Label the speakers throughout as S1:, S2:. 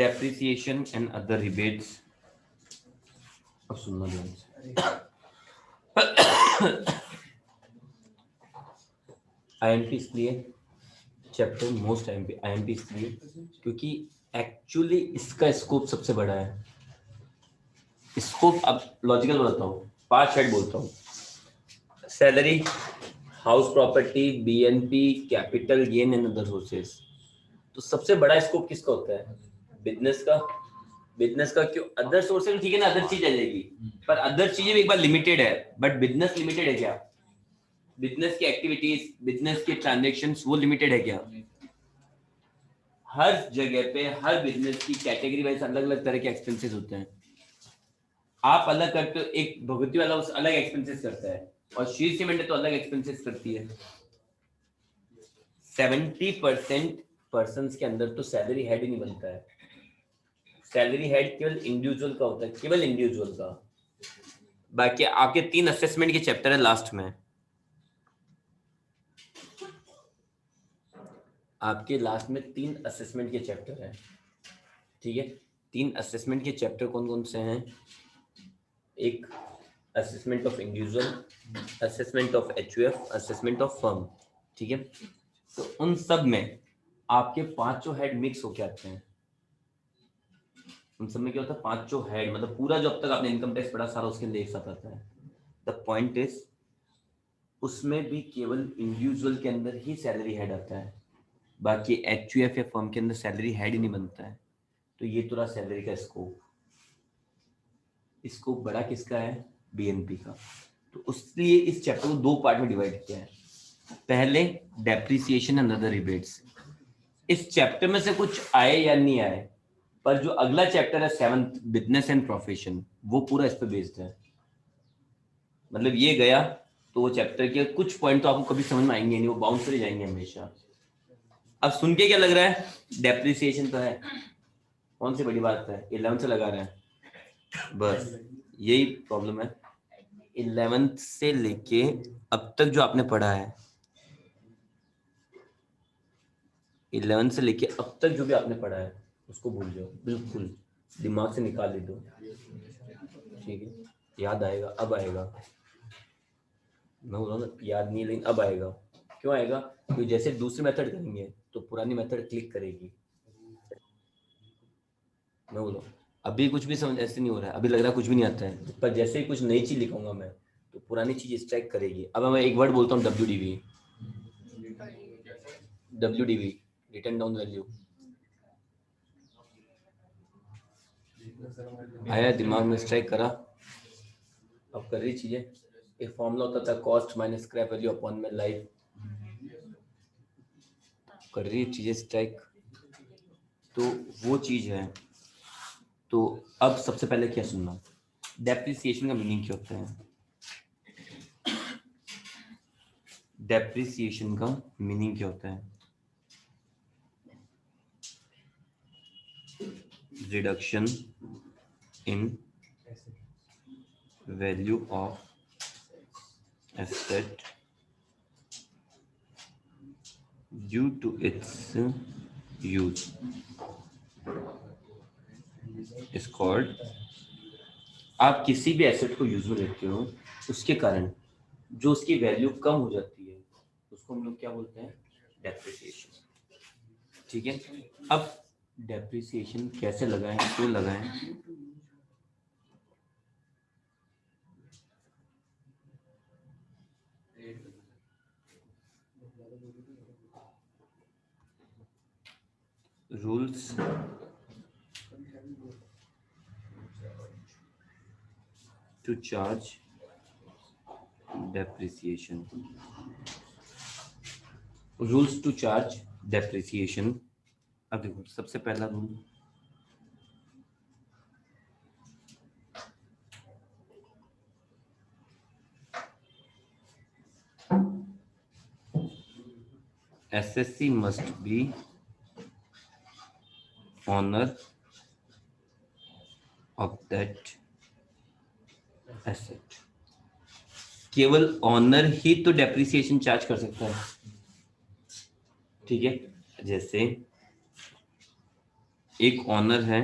S1: Depreciation and other rebates. अब सुनना ध्यान से। आईएमपी इसलिए चैप्टर मोस्ट आईएमपी इसलिए क्योंकि एक्चुअली इसका स्कोप सबसे बड़ा है। स्कोप अब लॉजिकल बताता हूँ, 5 हेड बोलता हूँ। Salary, house property, BNP, capital gain and other sources. तो सबसे बड़ा स्कोप किसका होता है? बिजनेस का। बिजनेस का क्यों? अदर सोर्सेस ठीक है ना, अदर चीज आ जाएगी, पर अदर चीजें भी एक बार लिमिटेड है, बट बिजनेस लिमिटेड है क्या? बिजनेस की एक्टिविटीज, बिजनेस के ट्रांजैक्शंस वो लिमिटेड है क्या? हर जगह पे हर बिजनेस की कैटेगरी वाइज अलग अलग तरह के एक्सपेंसेस होते हैं। आप अलग करते हो, एक भगवती वाला उस अलग एक्सपेंसेस करता है और शीर सीमेंट तो अलग एक्सपेंसेस करती है। 70% पर्सन के अंदर तो सैलरी हेड ही नहीं बनता है। सैलरी हेड केवल इंडिविजुअल का होता है, केवल इंडिविजुअल का। बाकी आपके 3 असेसमेंट के चैप्टर है लास्ट में। आपके लास्ट में 3 असेसमेंट के चैप्टर है, ठीक है। 3 असेसमेंट के चैप्टर कौन कौन से हैं? एक assessment of individual, assessment of HUF, assessment of firm, ठीक है। तो उन सब में आपके 5 हेड मिक्स होके आते हैं। उन सब में क्या होता है? 5 हेड, मतलब पूरा जो अब तक आपने इनकम टैक्स पढ़ा सारा उसके अंदर एक साथ आता है। द पॉइंट इज उसमें भी केवल इंडिविजुअल के अंदर ही सैलरी हेड आता है, बाकी एचयूएफ या फर्म के अंदर सैलरी हेड ही नहीं बनता है। तो ये तो रहा सैलरी का स्कोप। स्कोप बड़ा किसका है? बीएनपी का। तो उसलिए इस चैप्टर को 2 पार्ट में डिवाइड किया है। पहले डेप्रिसिएशन एंड अदर रिबेट्स। इस चैप्टर में से कुछ आए या नहीं आए, पर जो अगला चैप्टर है 7th बिजनेस एंड प्रोफेशन, वो पूरा इस पे बेस्ड है। मतलब ये गया तो वो चैप्टर के कुछ पॉइंट तो आपको कभी समझ में आएंगे नहीं, वो बाउंस कर जाएंगे हमेशा। अब सुन के क्या लग रहा है? डेप्रिसिएशन तो है, कौन सी बड़ी बात है, 11 से लगा रहे हैं, बस यही प्रॉब्लम है। 11th से लेके अब तक जो आपने पढ़ा है, 11th से लेके अब तक जो भी आपने पढ़ा है उसको भूल जाओ, बिल्कुल दिमाग से निकाल दे दो, ठीक है। याद आएगा, अब आएगा, मैं बोल रहा हूँ ना, याद नहीं लेकिन अब आएगा। क्यों आएगा? क्योंकि जैसे दूसरी मेथड करेंगे तो पुरानी मेथड क्लिक करेगी। मैं बोलो अभी कुछ भी समझ ऐसे नहीं हो रहा है, अभी लग रहा है कुछ भी नहीं आता है, पर जैसे ही कुछ नई चीज लिखूंगा मैं तो पुरानी चीज स्ट्राइक करेगी। अब मैं एक वर्ड बोलता हूँ, WDV, WDV, return down value. आया दिमाग में, स्ट्राइक करा, अब कर रही चीजें। एक फॉर्मूला होता था cost minus scrap value upon में लाइफ, कर रही चीजें स्ट्राइक, तो वो चीज है। तो अब सबसे पहले क्या सुनना, डेप्रिसिएशन का मीनिंग क्या होता है? डेप्रिसिएशन का मीनिंग क्या होता है? Reduction in value of asset due to its use is called. आप किसी भी एसेट को यूज में लेते हो, उसके कारण जो उसकी वैल्यू कम हो जाती है उसको हम लोग क्या बोलते हैं? डेप्रिसिएशन, ठीक है। अब डेप्रिसिएशन कैसे लगाएं, क्यों लगाएं? Rules to charge depreciation, rules to charge depreciation. अब देखो सबसे पहला rule, assessee must be owner of that asset. केवल ऑनर ही तो डेप्रिसिएशन चार्ज कर सकता है, ठीक है। जैसे एक ऑनर है,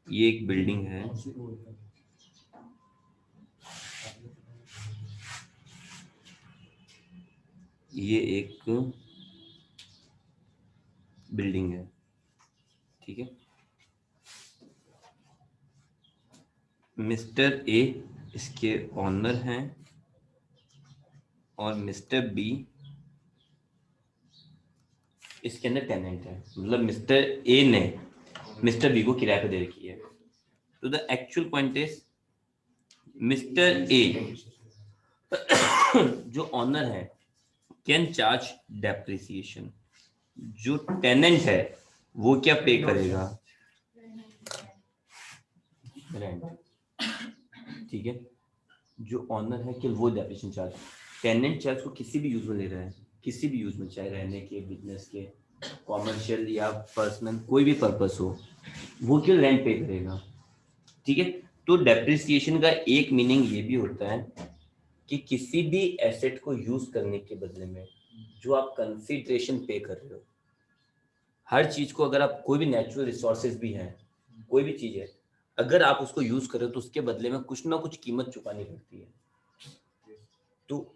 S1: ये एक बिल्डिंग है, ये एक बिल्डिंग है, ठीक है। मिस्टर ए इसके ऑनर हैं और मिस्टर बी इसके अंदर टेनेंट है। मतलब मिस्टर ए ने मिस्टर बी को किराए पे दे रखी है। तो the actual point is mister A जो ऑनर है कैन चार्ज डेप्रिसिएशन, जो टेनेंट है वो क्या पे करेगा, रेंट, ठीक है। जो ऑनर है कि वो डेप्रिसिएशन चार्ज, टेनेंट चार्ज को किसी भी यूज में ले रहा है, किसी भी यूज में, चाहे रहने के, बिजनेस के, कॉमर्शियल या पर्सनल, कोई भी पर्पस हो, वो क्यों रेंट पे करेगा, ठीक है। तो डेप्रिसिएशन का एक मीनिंग ये भी होता है कि किसी भी एसेट को यूज करने के बदले में जो आप कंसीडरेशन पे कर रहे हो, हर चीज को, अगर आप कोई भी नेचुरल रिसोर्सेज भी हैं, कोई भी चीज है, अगर आप उसको यूज कर रहे हो तो उसके बदले में कुछ ना कुछ कीमत चुकानी पड़ती है। तो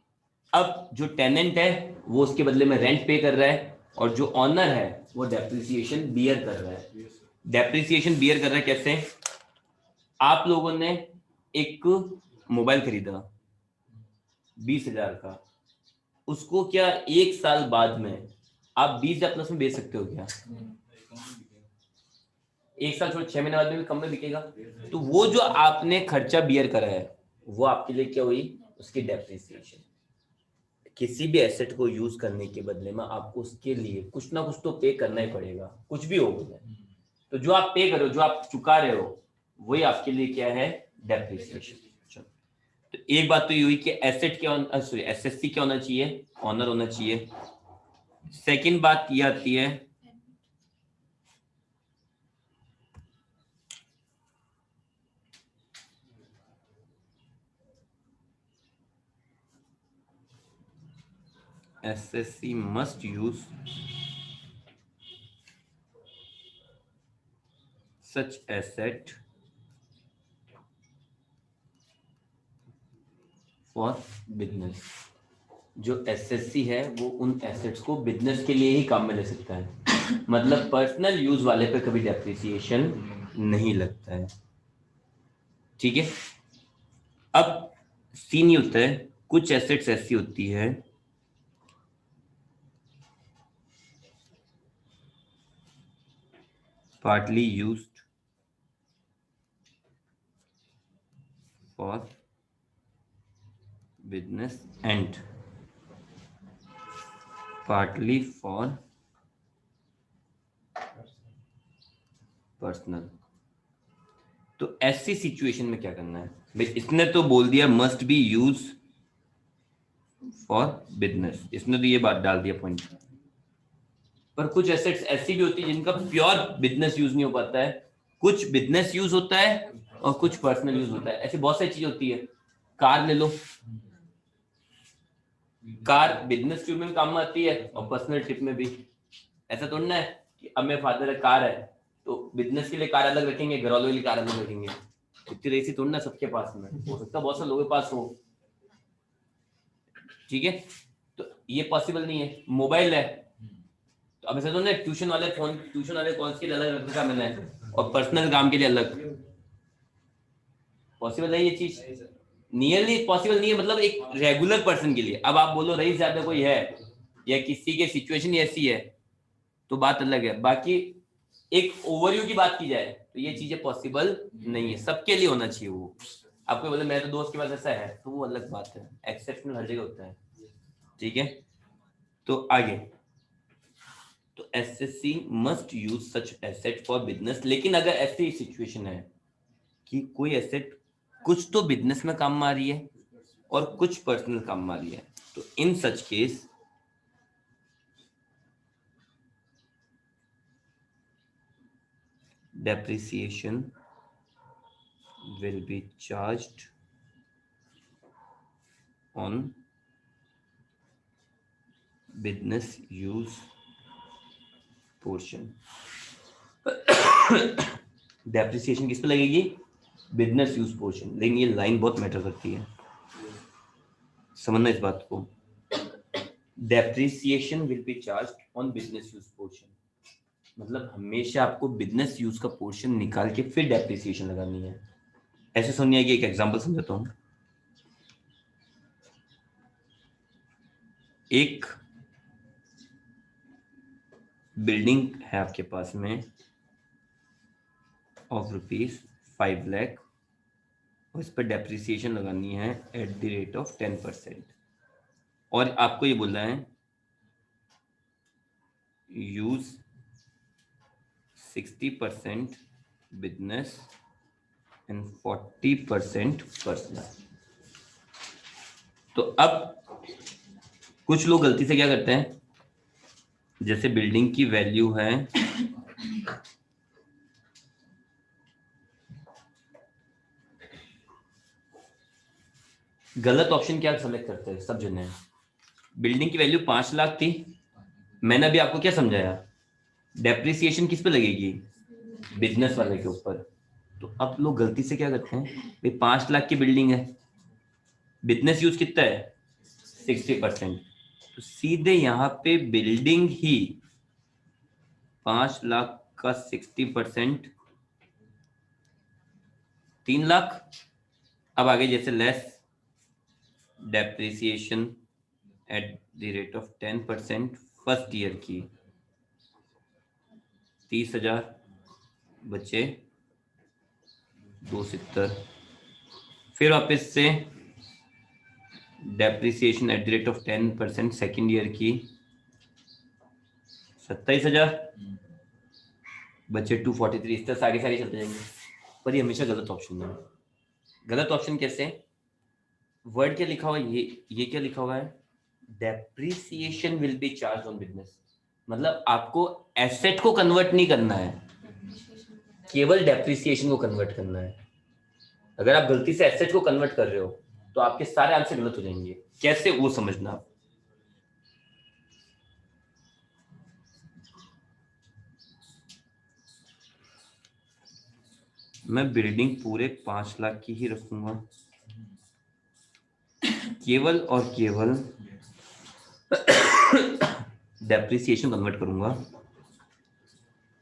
S1: अब जो टेनेंट है वो उसके बदले में रेंट पे कर रहा है और जो ऑनर है वो डेप्रिसिएशन बियर कर रहा है। डेप्रिसिएशन बियर कर रहा है कैसे? आप लोगों ने एक मोबाइल खरीदा 20,000 का, उसको क्या एक साल बाद में आप 20,000 प्लस में बेच सकते हो क्या? एक साल छोड़ 6 महीने बाद में भी कम में बिकेगा। तो वो जो आपने खर्चा बियर करा है वो आपके लिए क्या हुई? उसकी डेप्रिसिएशन। किसी भी एसेट को यूज करने के बदले में आपको उसके लिए कुछ ना कुछ तो पे करना ही पड़ेगा, कुछ भी हो गया। तो जो आप पे कर रहे हो, जो आप चुका रहे हो, वही आपके लिए क्या है? डेप्रिसिएशन। तो एक बात तो ये हुई कि एसेट क्या, सॉरी, एसएससी क्या होना चाहिए? ऑनर होना चाहिए। सेकंड बात ये आती है SSC must use such asset for business। जो एसएससी है वो उन एसेट्स को बिजनेस के लिए ही काम में ले सकता है। मतलब पर्सनल यूज वाले पे कभी डेप्रिसिएशन नहीं लगता है, ठीक है। अब सीन ये होता है, कुछ एसेट्स ऐसी होती है partly used for business and partly for personal. तो ऐसी सिचुएशन में क्या करना है भाई? इसने तो बोल दिया must be use for business, इसने तो ये बात डाल दिया पॉइंट। पर कुछ एसेट्स ऐसी भी होती है जिनका प्योर बिजनेस यूज नहीं हो पाता है, कुछ बिजनेस यूज होता है और कुछ पर्सनल यूज होता है। ऐसी बहुत सारी चीजें होती है। कार ले लो, कार बिजनेस ट्रिप में भी काम में आती है और पर्सनल ट्रिप में भी। ऐसा थोड़ा ना है कि अब मेरे फादर है, कार है तो बिजनेस के लिए कार अलग रखेंगे, घर वालों के लिए कार अलग रखेंगे। इतनी रेसी थोड़ी ना सबके पास में हो सकता है, बहुत से लोगों के पास हो, ठीक है। तो ये पॉसिबल नहीं है। मोबाइल है तो अब ऐसा तो ना ट्यूशन वाले फोन, ट्यूशन वाले कॉल्स के लिए अलग रखा मैंने और पर्सनल काम के लिए अलग। पॉसिबल है ये चीज? नियरली पॉसिबल नहीं है। मतलब एक रेगुलर पर्सन के लिए, अब आप बोलो रईस ज्यादा कोई है या किसी के सिचुएशन ऐसी है तो बात अलग है। बाकी एक ओवरव्यू की बात की जाए तो ये चीजें पॉसिबल नहीं है, सबके लिए होना चाहिए वो। आपको बोले मेरे तो दोस्त के पास ऐसा है तो वो अलग बात है, एक्सेप्शनल हर जगह होता है, ठीक है। तो आगे, तो SSC must use such asset for business. लेकिन अगर ऐसी सिचुएशन है कि कोई एसेट कुछ तो बिजनेस में काम में आ रही है और कुछ पर्सनल काम में आ रही है, तो in such case depreciation will be charged on business use portion. Depreciation किस पे लगेगी? Business use portion. लेकिन ये लाइन बहुत मैटर करती है, समझना इस बात को। Depreciation will be charged on business use portion, मतलब हमेशा आपको बिजनेस यूज का पोर्शन निकाल के फिर डेप्रिसिएशन लगानी है। ऐसे सुनिए, आएगी, एक एग्जांपल समझाता हूं। एक बिल्डिंग है आपके पास में ऑफ ₹5 लाख, और इस पर डेप्रिसिएशन लगानी है एट द रेट ऑफ 10%, और आपको ये बोलना है यूज 60% बिजनेस एंड 40% पर्सनल। तो अब कुछ लोग गलती से क्या करते हैं, जैसे बिल्डिंग की वैल्यू है गलत ऑप्शन क्या सेलेक्ट करते हैं सब जने। बिल्डिंग की वैल्यू 5 लाख थी, मैंने अभी आपको क्या समझाया, डेप्रिसिएशन किस पे लगेगी? बिजनेस वाले के ऊपर। तो अब लोग गलती से क्या करते हैं, भाई 5 लाख की बिल्डिंग है, बिजनेस यूज कितना है? 60%। तो सीधे यहाँ पे बिल्डिंग ही 5 लाख का 60% 3 लाख। अब आगे जैसे less depreciation at the rate of 10% first year की 30,000 बचे 270, फिर वापस से depreciation at the rate of 10% second year की 27,000 बचे 243। इस तरह आगे सारे चलते जाएंगे, पर ये हमेशा गलत ऑप्शन है। गलत ऑप्शन कैसे? वर्ड क्या लिखा हुआ है, ये क्या लिखा हुआ है, depreciation will be charge on business, मतलब आपको एसेट को कन्वर्ट नहीं करना है, केवल डेप्रिसिएशन को कन्वर्ट करना है। अगर आप गलती से एसेट को कन्वर्ट कर रहे हो तो आपके सारे आंसर गलत हो जाएंगे। कैसे, वो समझना आप। मैं बिल्डिंग पूरे 5 लाख की ही रखूंगा, केवल और केवल डेप्रिसिएशन कन्वर्ट करूंगा।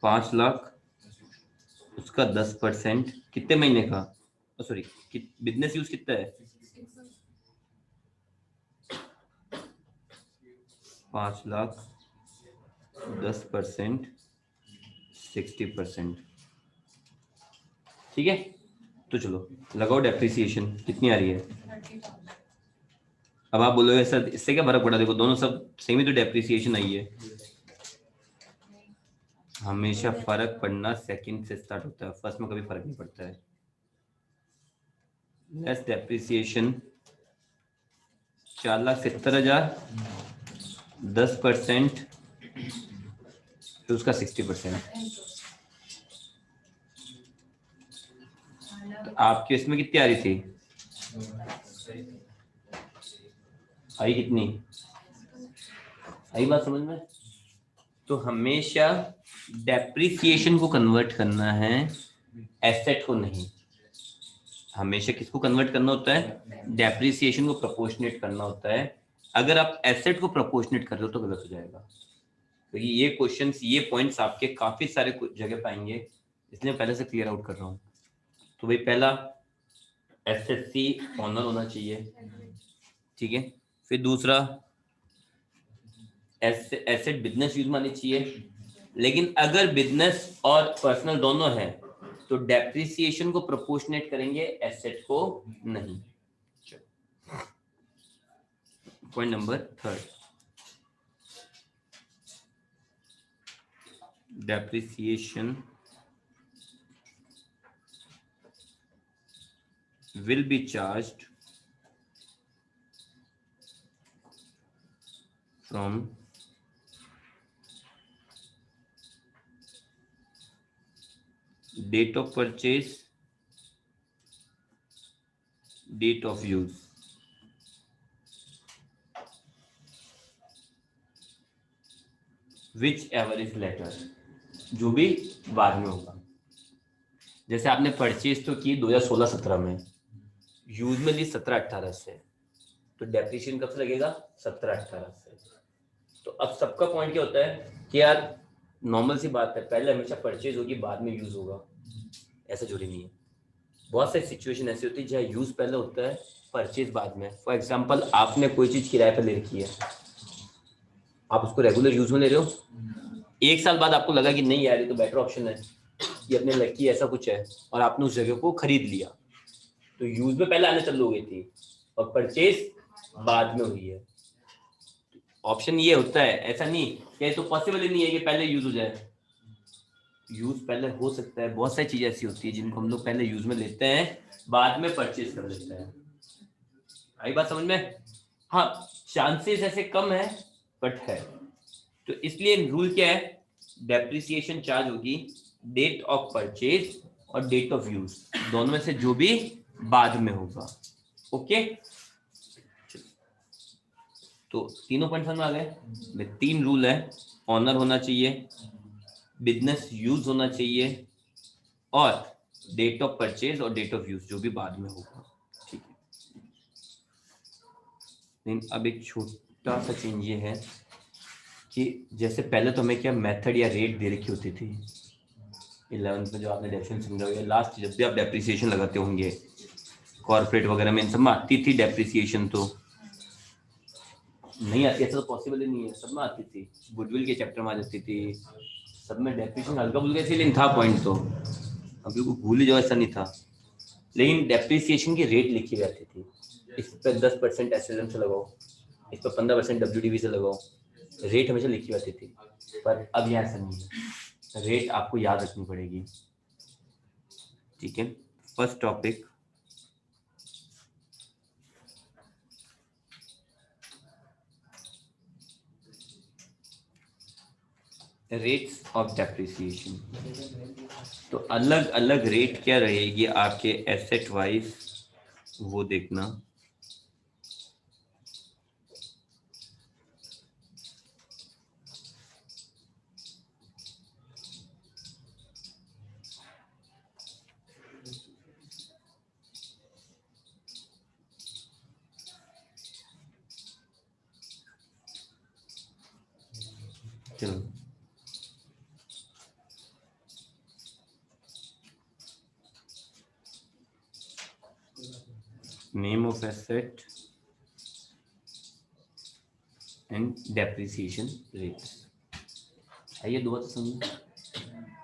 S1: 5 लाख, उसका 10% कितने महीने का, सॉरी बिजनेस यूज कितना है? 5 लाख 10% 60%, ठीक है। तो चलो लगाओ डेप्रिसिएशन, कितनी आ रही है? अब आप बोलोगे सर इससे क्या फर्क पड़ा, देखो दोनों सब सेम ही तो डेप्रिसिएशन आई है। हमेशा फर्क पड़ना सेकंड से स्टार्ट होता है, फर्स्ट में कभी फर्क नहीं पड़ता है। लेस डेप्रिसिएशन 4,70,000, 10% तो उसका 60%। तो आपके इसमें कितनी आ रही थी, आई कितनी, आई बात समझ में? तो हमेशा डेप्रिसिएशन को कन्वर्ट करना है, एसेट को नहीं। हमेशा किसको कन्वर्ट करना होता है? डेप्रिसिएशन को प्रोपोर्शनेट करना होता है। अगर आप एसेट को प्रोपोर्शनेट कर रहे हो तो गलत हो जाएगा, क्योंकि ये क्वेश्चंस, ये पॉइंट्स आपके काफी सारे जगह पाएंगे, इसलिए पहले से क्लियर आउट कर रहा हूँ। तो भाई पहला एसएससी ऑनर होना चाहिए, ठीक है। फिर दूसरा एसेट बिजनेस यूज में आनी चाहिए, लेकिन अगर बिजनेस और पर्सनल दोनों है तो डेप्रिसिएशन को प्रोपोर्शनेट करेंगे, एसेट को नहीं। Point number 3, depreciation will be charged from date of purchase, date of use। Whichever is later, जो भी बाद में होगा। जैसे आपने परचेज तो की 2016-17 में, यूज में ली 17-18 से, तो डेप्रिसिएशन कब से लगेगा? 17-18 से। तो अब सबका पॉइंट क्या होता है कि यार नॉर्मल सी बात है, पहले हमेशा परचेज होगी बाद में यूज होगा, ऐसा जरूरी नहीं है। बहुत सारी सिचुएशन ऐसी होती है जहाँ यूज पहले होता है, परचेज बाद में। फॉर एग्जाम्पल, आपने कोई चीज किराए पर ले रखी है, आप उसको रेगुलर यूज में ले रहे हो, एक साल बाद आपको लगा कि नहीं यार ये तो बेटर ऑप्शन है, ये अपने लकी ऐसा कुछ है, और आपने उस जगह को खरीद लिया, तो यूज में पहले आने चालू हो गई थी और परचेज बाद में हुई है। ऑप्शन ये होता है, ऐसा नहीं कि तो पॉसिबल ही नहीं है कि पहले यूज हो जाए, यूज पहले हो सकता है। बहुत सारी चीजें ऐसी होती है जिनको हम लोग पहले यूज में लेते हैं, बाद में परचेज कर लेते हैं। आई बात समझ में? हाँ, चांसेस ऐसे कम है बट है। तो इसलिए रूल क्या है, डेप्रिसिएशन चार्ज होगी डेट ऑफ परचेज और डेट ऑफ यूज, दोनों में से जो भी बाद में होगा। ओके, तो तीनों पॉइंट समझ में आ गए। 3 रूल है, ऑनर होना चाहिए, बिजनेस यूज होना चाहिए, और डेट ऑफ परचेज और डेट ऑफ यूज जो भी बाद में होगा। ठीक है, लेकिन अब एक छोटा सा चेंज ये है कि जैसे पहले तो हमें क्या मेथड या रेट दे रखी होती थी 11th में, जो आपने डेफिनेशन समझा होगा, लास्ट जब भी आप डेप्रिसिएशन लगाते होंगे कॉर्पोरेट वगैरह में, इन सब में आती थी डेप्रिसिएशन। तो नहीं आती, ऐसा तो पॉसिबल ही नहीं है, सब में आती थी, गुडविल के चैप्टर में आ जाती थी, सब में डेप्रिसिएशन हल्का फुल्का इसीलिए था पॉइंट। तो अभी को भूल ही जाओ, ऐसा नहीं था। लेकिन डेप्रिसिएशन की रेट लिखी रहती थी, इस पर 10% एसएलएम से लगाओ, इस पर 15% डब्ल्यूडीवी से लगाओ, रेट हमेशा लिखी रहती थी। पर अब यहाँ ऐसा नहीं है, रेट आपको याद रखनी पड़ेगी। ठीक है, first topic, rates of depreciation. तो अलग अलग रेट क्या रहेगी आपके एसेट वाइज, वो देखना। चलो, name of asset and depreciation rates, आइए दो बात समझो।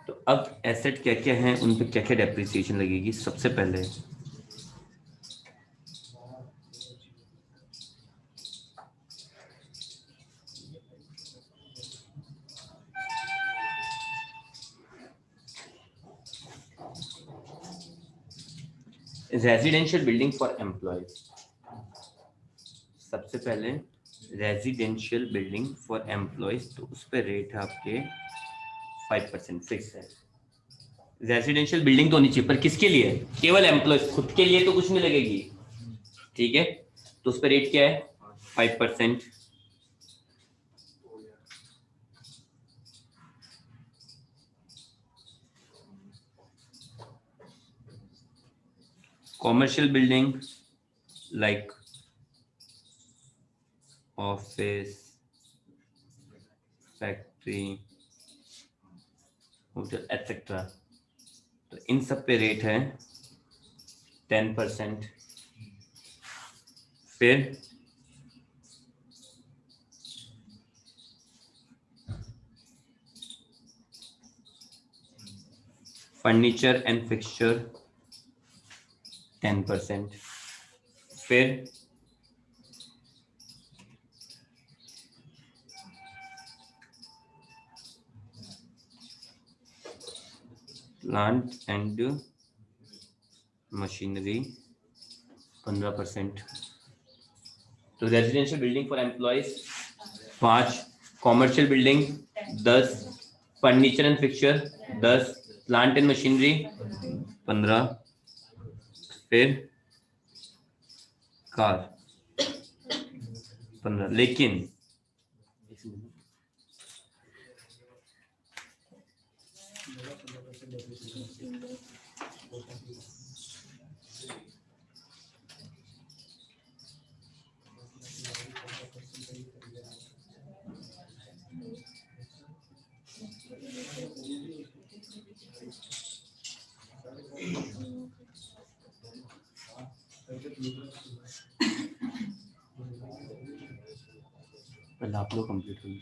S1: तो अब एसेट क्या क्या है, उन पर क्या क्या डेप्रिसिएशन लगेगी। सबसे पहले रेजिडेंशियल बिल्डिंग फॉर एम्प्लॉयज। सबसे पहले रेजिडेंशियल बिल्डिंग फॉर एम्प्लॉयज, तो उस पर रेट है आपके 5% फिक्स है। रेजिडेंशियल बिल्डिंग तो होनी चाहिए, पर किसके लिए? केवल एम्प्लॉयज, खुद के लिए तो कुछ नहीं लगेगी। ठीक है, तो उस पर रेट क्या है? 5%। Commercial building like office, factory, hotel etcetera, तो इन सब पे रेट है 10%। फिर फर्नीचर एंड फिक्सचर 10%। फिर प्लांट एंड मशीनरी 15%। तो residential building for employees 5, commercial building 10, furniture and fixture 10, plant and machinery 15, फिर कार 15। लेकिन पहले आप लोग कंप्लीट करिए।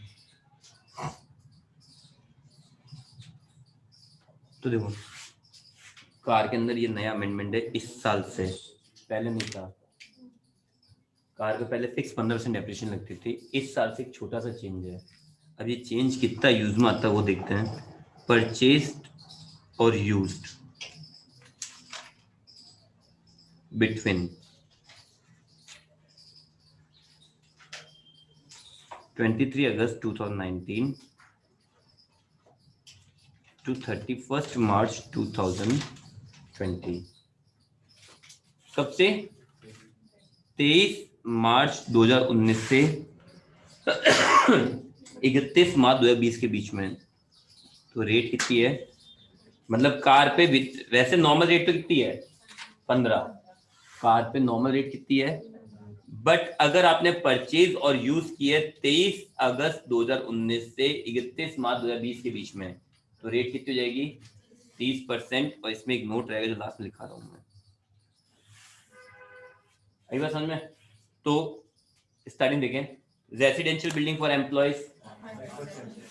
S1: तो देखो कार के अंदर ये नया अमेंडमेंट है इस साल से, पहले नहीं था। कार पे पहले फिक्स 15% डेप्रिसिएशन लगती थी, इस साल से एक छोटा सा चेंज है। अब ये चेंज कितना यूज में आता है वो देखते हैं। परचेस्ड और यूज्ड बिटवीन 23 अगस्त 2019 to 31 मार्च 2020। कब से? 23 मार्च 2019 से 31 मार्च 2020 के बीच में। तो रेट कितनी है? मतलब कार पे वैसे नॉर्मल रेट तो कितनी है? 15। कार पे नॉर्मल रेट कितनी है? बट अगर आपने परचेज और यूज किए 23 अगस्त 2019 से 31 मार्च 2020 के बीच में, तो रेट कितनी हो जाएगी? 30%। और इसमें एक नोट रहेगा जो लास्ट में लिखा रहा हूं मैं। आई बात समझ में? तो स्टार्टिंग देखें। Residential building for employees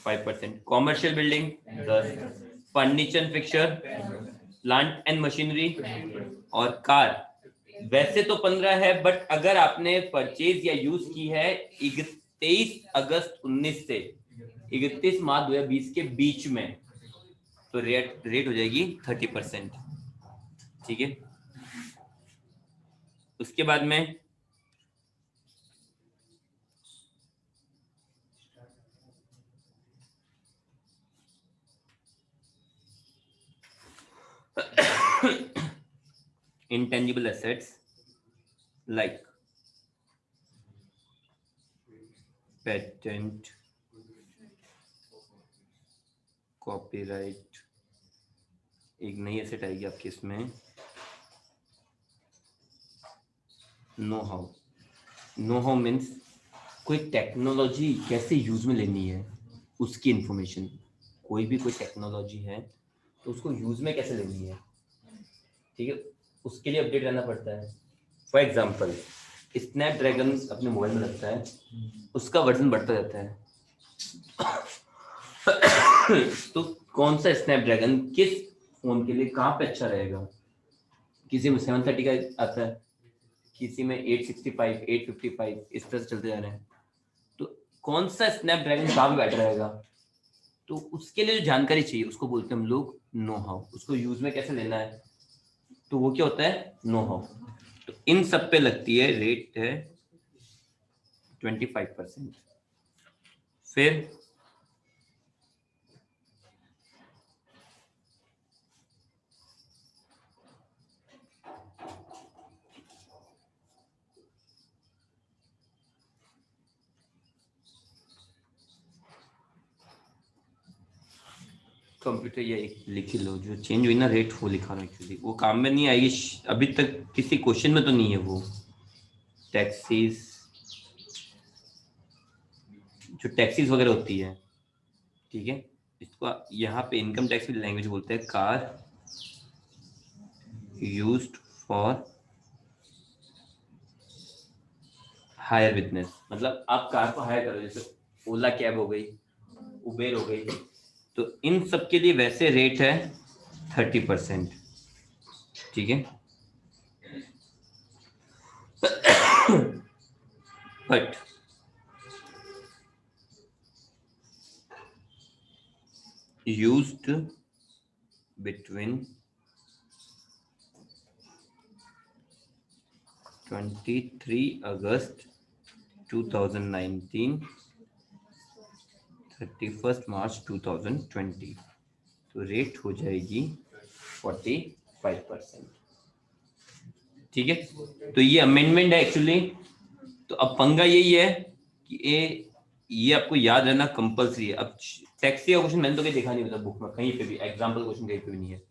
S1: 5%, commercial building 10, furniture fixture, plant and machinery और कार वैसे तो 15 है, बट अगर आपने परचेज या यूज की है 23 अगस्त 19 से 31 मार्च 2020 के बीच में, तो रेट हो जाएगी 30%। ठीक है। उसके बाद में intangible assets like patent, copyright, एक नई एसेट आएगी आपकी इसमें know how. Know how means कोई टेक्नोलॉजी कैसे यूज में लेनी है उसकी इंफॉर्मेशन। कोई भी कोई टेक्नोलॉजी है तो उसको यूज में कैसे लेनी है, ठीक है, उसके लिए अपडेट रहना पड़ता है। फॉर एग्जाम्पल स्नैपड्रैगन अपने मोबाइल में लगता है, उसका वर्जन बढ़ता जाता है। तो कौन सा स्नैपड्रैगन किस फोन के लिए कहाँ पे अच्छा रहेगा? किसी में 730 का आता है, किसी में 865, 855, इस तरह से चलते जा रहे हैं। तो कौन सा स्नैपड्रैगन कहाँ पे बैठ रहेगा, तो उसके लिए जो जानकारी चाहिए उसको बोलते हैं हम लोग नो हाउ। उसको यूज में कैसे लेना है, तो वो क्या होता है? Know how. तो इन सब पे लगती है रेट है 25%। फिर कंप्यूटर ये एक लिख लो, जो चेंज हुई ना रेट वो लिखा रहा एक्चुअली, वो काम में नहीं आएगी अभी तक, किसी क्वेश्चन में तो नहीं है वो। टैक्सीज, जो टैक्सीज वगैरह होती है, ठीक है, इसको यहाँ पे इनकम टैक्स की लैंग्वेज बोलते हैं car used for hire business. मतलब आप कार को हायर करो, जैसे ओला कैब हो गई, उबेर हो गई, तो इन सब के लिए वैसे रेट है 30%। ठीक है। बट used between 23 अगस्त 2019 31 मार्च 2020, तो रेट हो जाएगी 45%। ठीक है। तो ये अमेंडमेंट है एक्चुअली। तो अब पंगा यही है कि ये आपको याद रहना कंपलसरी है। अब टैक्सी का क्वेश्चन मैंने तो कहीं देखा नहीं, मतलब बुक में कहीं पे भी एग्जांपल क्वेश्चन कहीं पे भी नहीं है।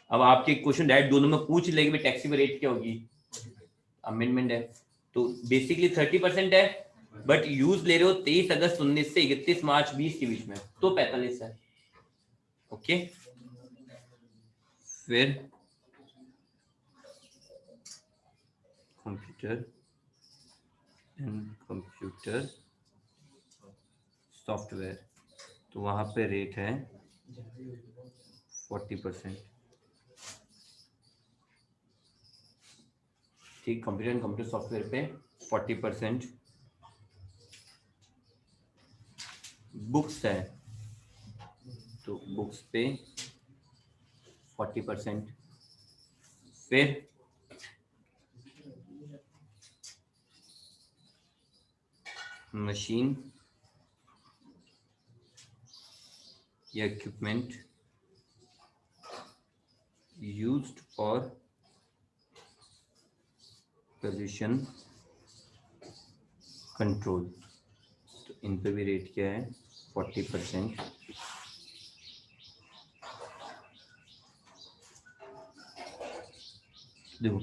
S1: अब आपके क्वेश्चन डायरेक्ट दोनों में पूछ लेंगे भाई टैक्सी में रेट क्या होगी, अमेंडमेंट है तो बेसिकली 30% है, बट यूज ले रहे हो 23 अगस्त 19 से 31 मार्च 20 के बीच में, तो 45 है। ओके, फिर कंप्यूटर एंड कंप्यूटर सॉफ्टवेयर, तो वहां पे रेट है 40%। ठीक, कंप्यूटर एंड कंप्यूटर सॉफ्टवेयर पे 40%। बुक्स है तो बुक्स पे 40%। फिर मशीन या equipment used for pollution control, तो इन पे भी रेट क्या है 40%। देखो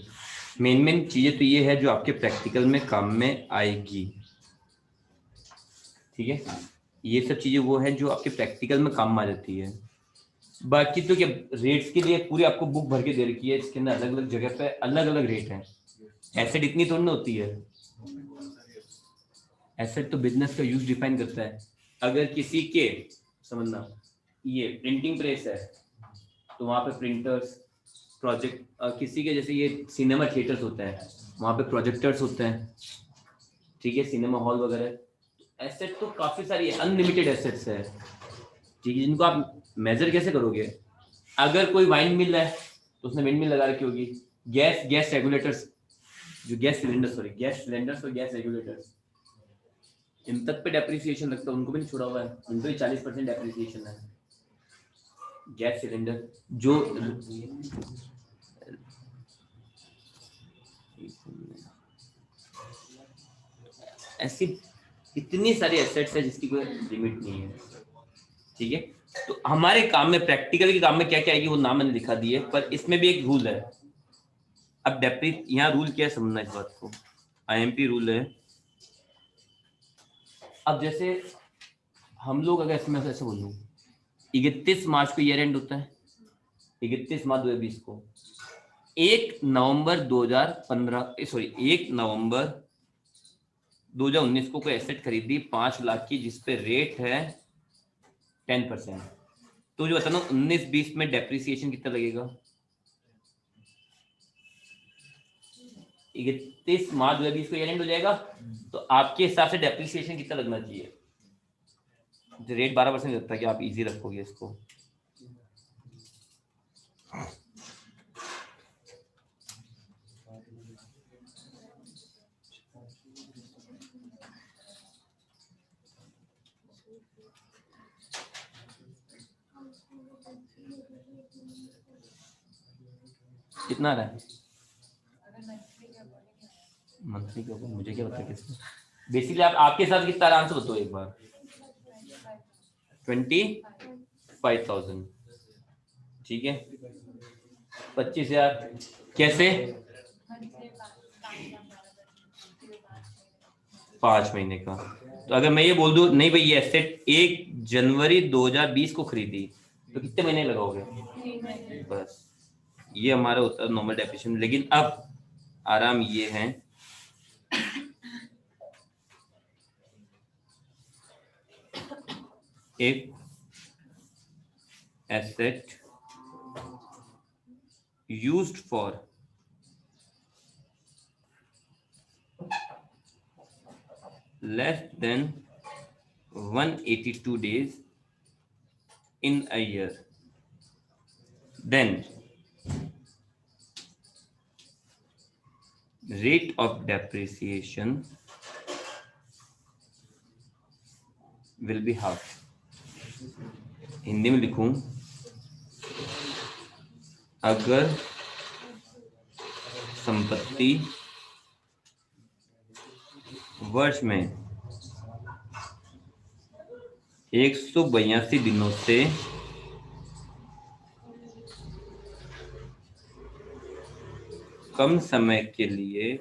S1: मेन चीजें तो ये है जो आपके प्रैक्टिकल में काम में आएगी, ठीक है, ये सब चीजें वो है जो आपके प्रैक्टिकल में काम आ जाती है। बाकी तो क्या रेट्स के लिए पूरी आपको बुक भर के दे रखी है, इसके अंदर अलग अलग जगह पे अलग अलग रेट है। एसेट इतनी थोड़ी ना होती है, एसेट तो बिजनेस का यूज डिफाइन करता है। अगर किसी के समझना ये प्रिंटिंग प्रेस है तो वहां पे प्रिंटर्स, प्रोजेक्ट, किसी के जैसे ये सिनेमा थिएटर्स होते हैं वहां पे प्रोजेक्टर्स होते हैं, ठीक है, सिनेमा हॉल वगैरह। एसेट तो काफी सारी अनलिमिटेड एसेट्स है, ठीक है, जिनको आप मेजर कैसे करोगे। अगर कोई वाइन मिल है तो उसने विंड मिल लगा रखी होगी। गैस रेगुलेटर्स, जो गैस सिलेंडर्स और गैस रेगुलेटर्स, इन तक पे डेप्रिसिएशन लगता है, उनको भी नहीं छोड़ा हुआ है, उनको भी 40% डेप्रिसिएशन है। गैस सिलेंडर जो ऐसी इतनी सारी एसेट्स है जिसकी कोई लिमिट नहीं है, ठीक है। तो हमारे काम में प्रैक्टिकल के काम में क्या क्या आएगी वो नाम मैंने लिखा दिए, पर इसमें भी एक रूल है। अब डेप्री यहाँ रूल क्या है समझना इस बात को, आईएमपी रूल है। अब जैसे हम लोग अगर इसमें ऐसे बोलूं 31 मार्च को ईयर एंड होता है, 31 मार्च 2020 को, 1 नवंबर 2019 को कोई एसेट खरीदी 5 लाख की जिसपे रेट है 10%, तो जो बताना 19-20 में डेप्रिसिएशन कितना लगेगा। 31 मार्च 2020 को ईयर एंड हो जाएगा, तो आपके हिसाब से डेप्रिसिएशन कितना लगना चाहिए। रेट 12% लगता है कि आप इजी रखोगे इसको। कितना आ रहा है मंथली का, मुझे क्या पता किसको, बेसिकली आप आपके साथ कितना आराम से बताओ एक बार। 25,000, ठीक है, 25,000 कैसे 5 महीने का। तो अगर मैं ये बोल दूं नहीं भाई ये एसेट 1 जनवरी 2020 को खरीदी तो कितने महीने लगाओगे, बस ये हमारा होता है नॉर्मल डेफिनेशन। लेकिन अब आराम ये है एक asset used for less than 182 days in a year, then rate of depreciation will be half। Hindi में लिखूं, अगर संपत्ति वर्ष में 182 दिनों से कम समय के लिए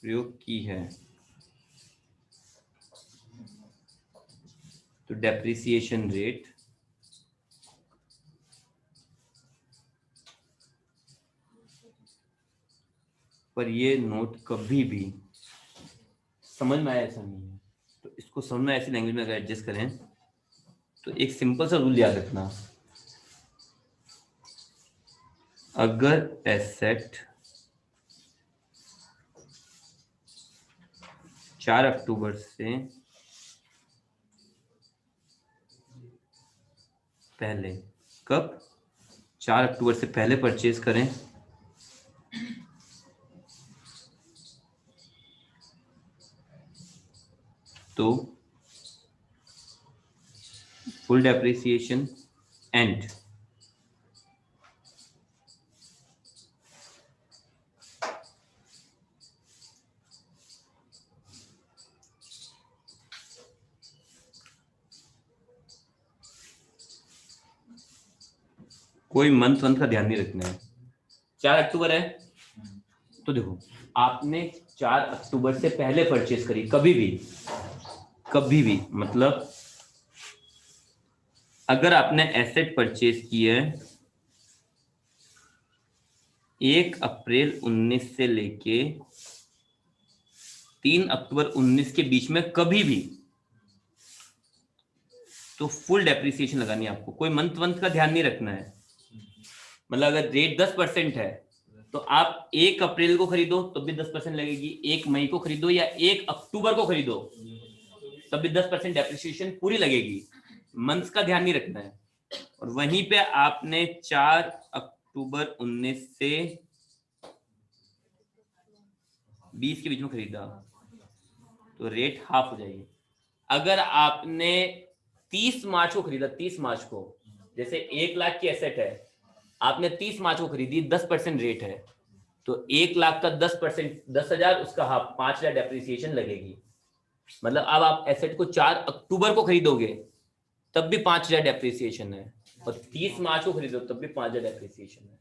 S1: प्रयोग की है। तो डेप्रिसिएशन रेट पर ये नोट कभी भी समझ में आया ऐसा नहीं है। तो इसको समझ में ऐसी लैंग्वेज में अगर एडजस्ट करें तो एक सिंपल सा रूल याद रखना, अगर एसेट 4 अक्टूबर से पहले, कब 4 अक्टूबर से पहले परचेज करें तो फुल डेप्रिसिएशन एंड कोई मंथ का ध्यान नहीं रखना है। 4 अक्टूबर है तो देखो आपने 4 अक्टूबर से पहले परचेज करी, कभी भी मतलब अगर आपने एसेट परचेज की है 1 अप्रैल 19 से लेके 3 अक्टूबर 19 के बीच में कभी भी, तो फुल डेप्रिसिएशन लगानी है आपको। कोई मंथ का ध्यान नहीं रखना है। मतलब अगर रेट 10% है तो आप 1 अप्रैल को खरीदो तो भी 10% लगेगी, 1 मई को खरीदो या 1 अक्टूबर को खरीदो तब भी 10% डेप्रिसिएशन पूरी लगेगी। मंथ्स का ध्यान नहीं रखना है। और वहीं पे आपने 4 अक्टूबर 19 से 20 के बीच में खरीदा तो रेट हाफ हो जाएगी। अगर आपने 30 मार्च को खरीदा, 30 मार्च को, जैसे 1 लाख की एसेट है, आपने 30 मार्च को खरीदी, 10% रेट है तो 1 लाख का 10%, 10,000 उसका हाफ, 5,000 डेप्रिसिएशन लगेगी। मतलब अब आप एसेट को 4 अक्टूबर को खरीदोगे तब भी 5,000 डेप्रिसिएशन है और 30 मार्च को खरीदो तब भी 5,000 डेप्रिसिएशन है।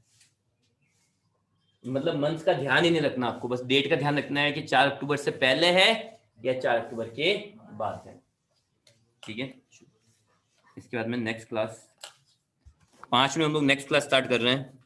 S1: मतलब मंथ का ध्यान ही नहीं रखना आपको, बस डेट का ध्यान रखना है कि 4 अक्टूबर से पहले है या 4 अक्टूबर के बाद है। ठीक है, इसके बाद में नेक्स्ट क्लास 5 में हम लोग नेक्स्ट क्लास स्टार्ट कर रहे हैं।